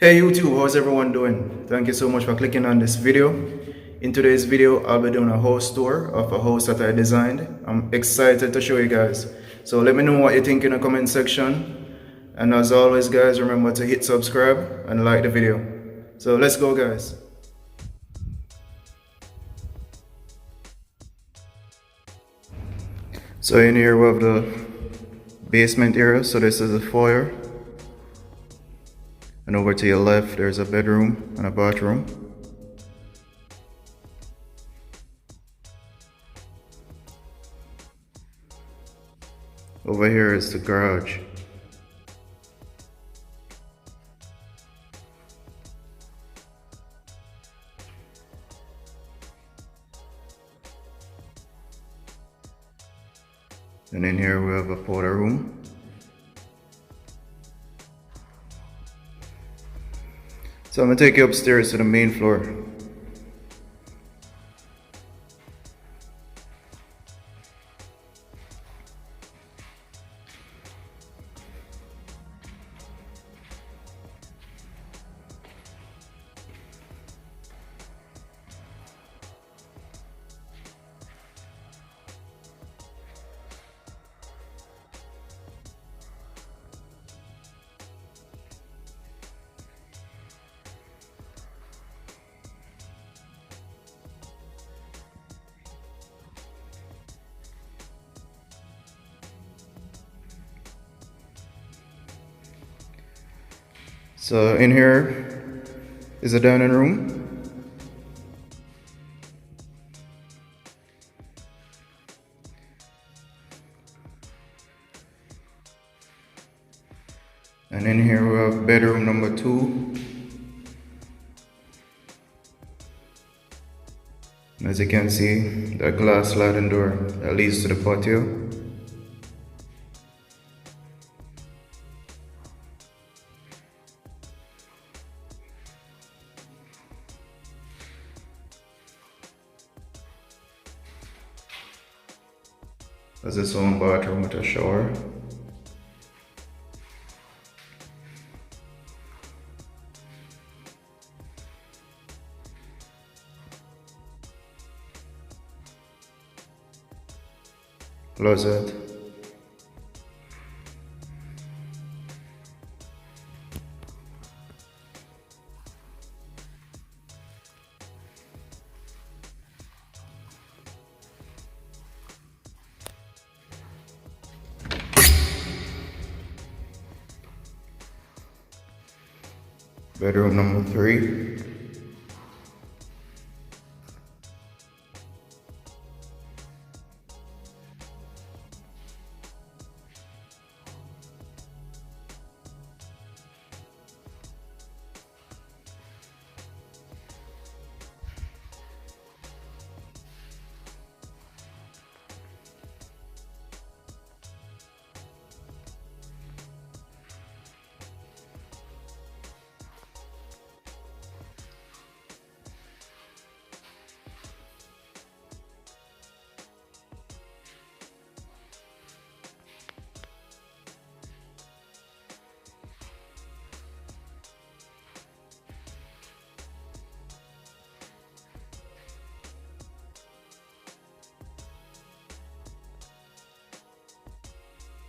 Hey YouTube, how's everyone doing? Thank you so much for clicking on this video. In today's video, I'll be doing a house tour of a house that I designed. I'm excited to show you guys. So let me know what you think in the comment section. And as always guys, remember to hit subscribe and like the video. So let's go guys. So in here we have the basement area. So this is a foyer. And over to your left, there's a bedroom and a bathroom. Over here is the garage. And in here we have a powder room. So I'm gonna take you upstairs to the main floor. So in here is a dining room. And in here we have bedroom number 2. As you can see, the glass sliding door that leads to the patio. There's its own bathroom with a shower. Closet. Bedroom number 3.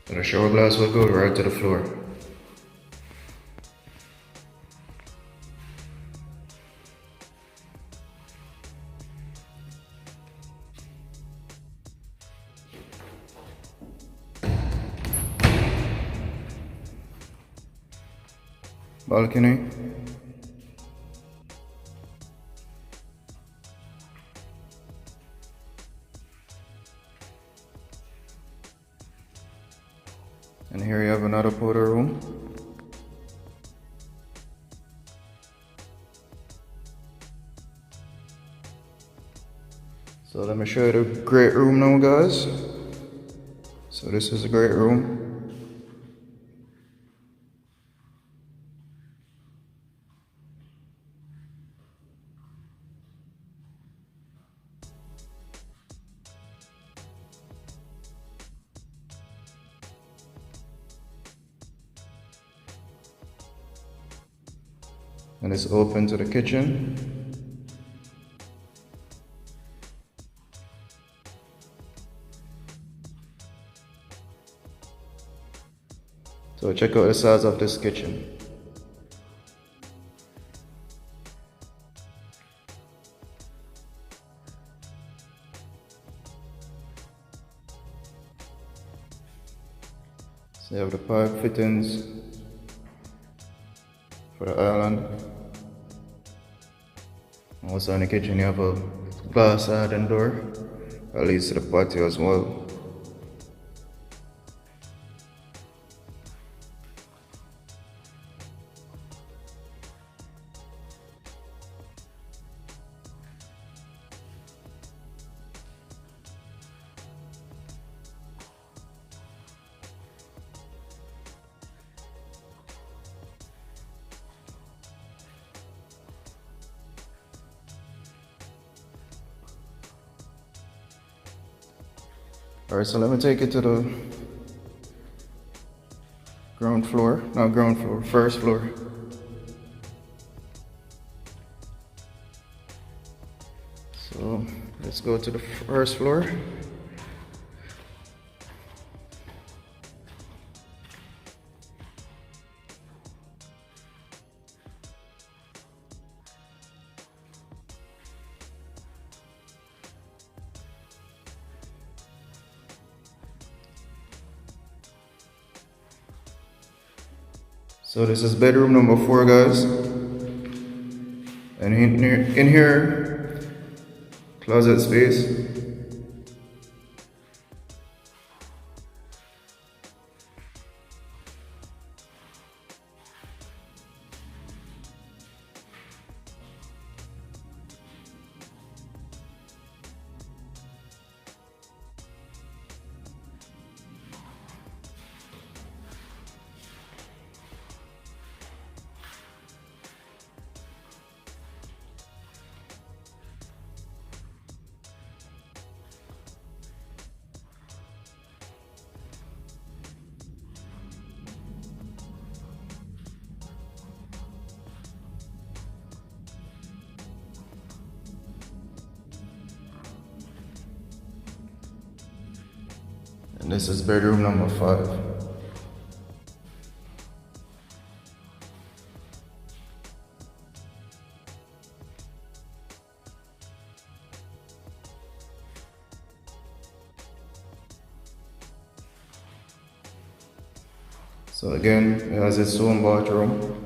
So the shower glass will go right to the floor. Balcony. And here you have another powder room. So let me show you the great room now guys. So this is a great room. and it's open to the kitchen. So check out the size of this kitchen. So you have the pipe fittings for the island. Also in the kitchen you have a glass sliding door that leads to the patio as well. Alright, so let me take you to the first floor. So let's go to the first floor. So this is bedroom number 4, guys. And in here, closet space. And this is bedroom number 5. So again, it has its own bathroom.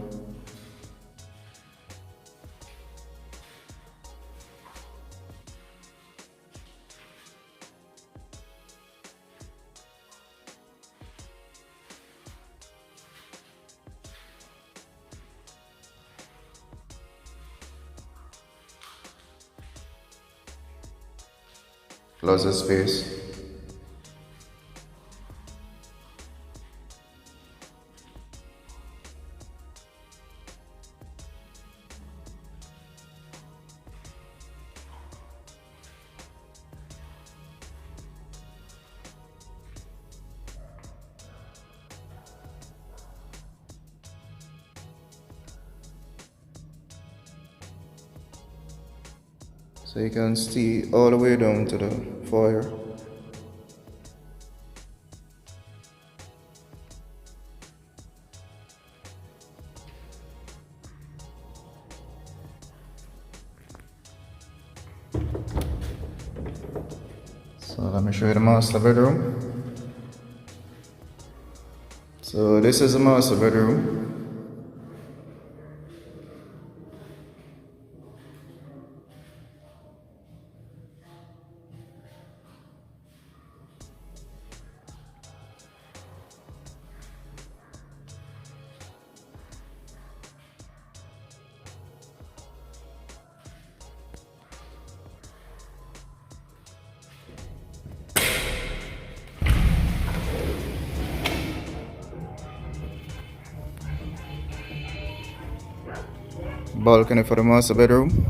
Closet space. So you can see all the way down to the foyer. So let me show you the master bedroom. So this is the master bedroom. Balcony for the master bedroom.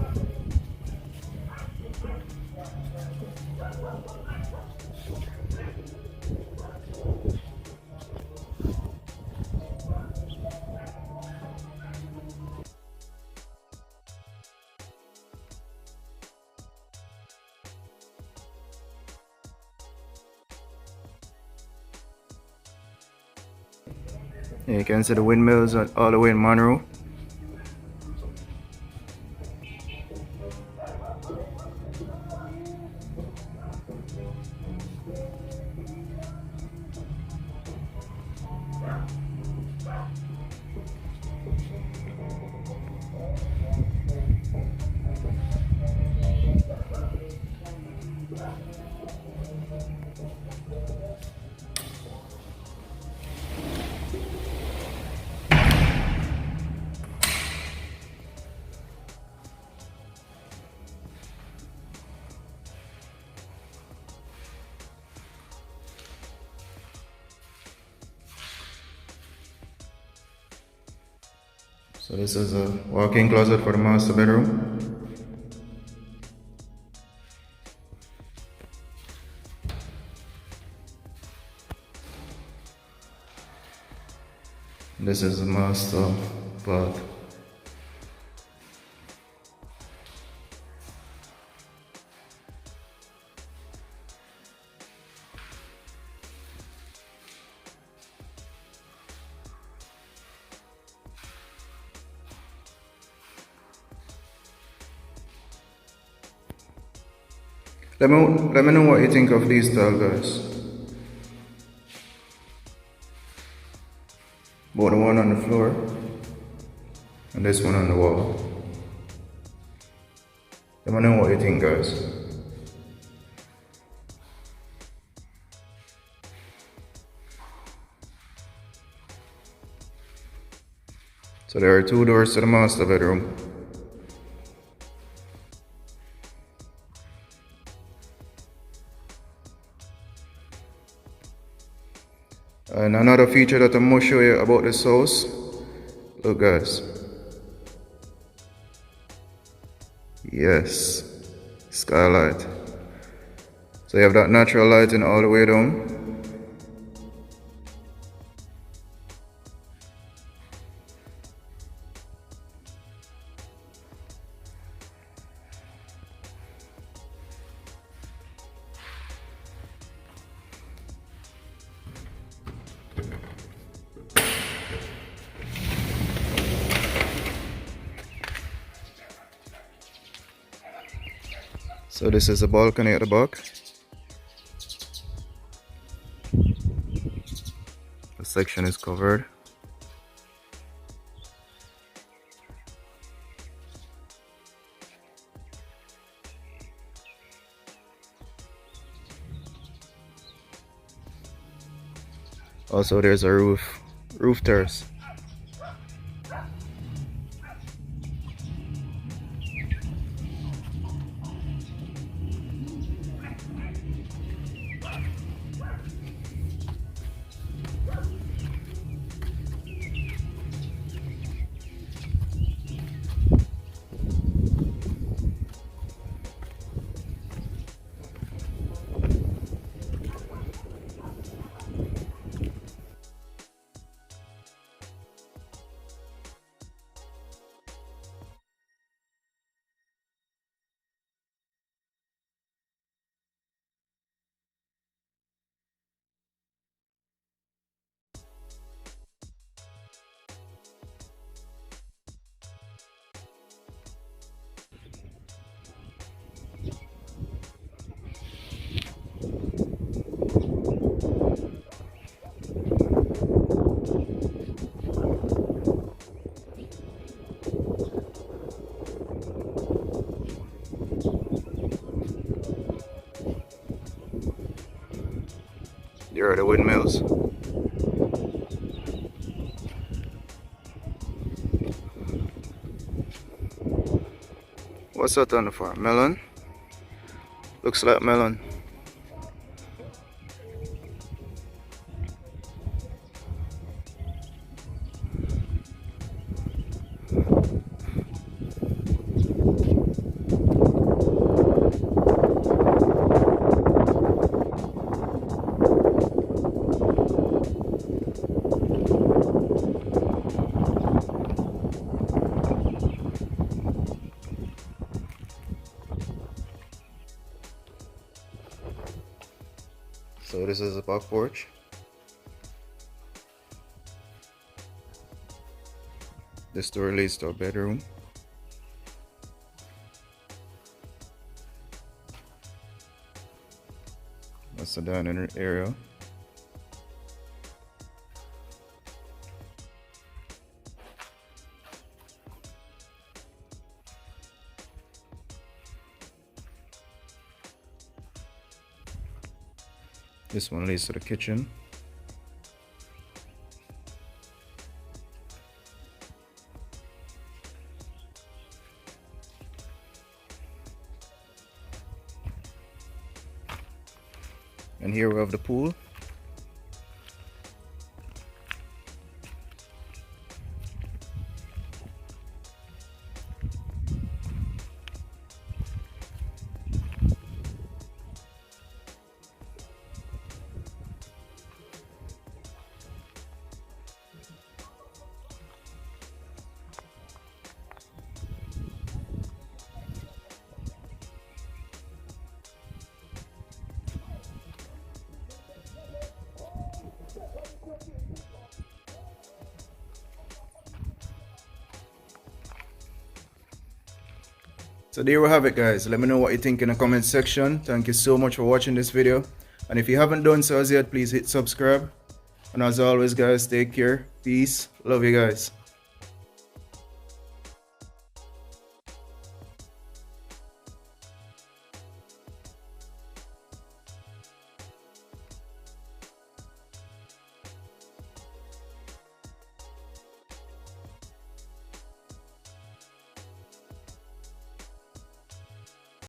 Yeah, you can see the windmills all the way in Monroe. So this is a walk-in closet for the master bedroom. This is the master bath. Let me know what you think of these tile, guys. Both the one on the floor and this one on the wall. Let me know what you think, guys. So there are two doors to the master bedroom. And another feature that I'm going to show you about this house, look guys, yes, skylight. So you have that natural lighting all the way down. So this is the balcony at the back. The section is covered. Also there's a roof terrace. There are the windmills. What's that on the farm? Melon? Looks like melon. So this is the back porch. This door leads to a bedroom. That's the dining area. This one leads to the kitchen. And here we have the pool. So there we have it, guys. Let me know what you think in the comment section. Thank you so much for watching this video, and if you haven't done so as yet, please hit subscribe. And as always, guys, take care, peace, love you guys.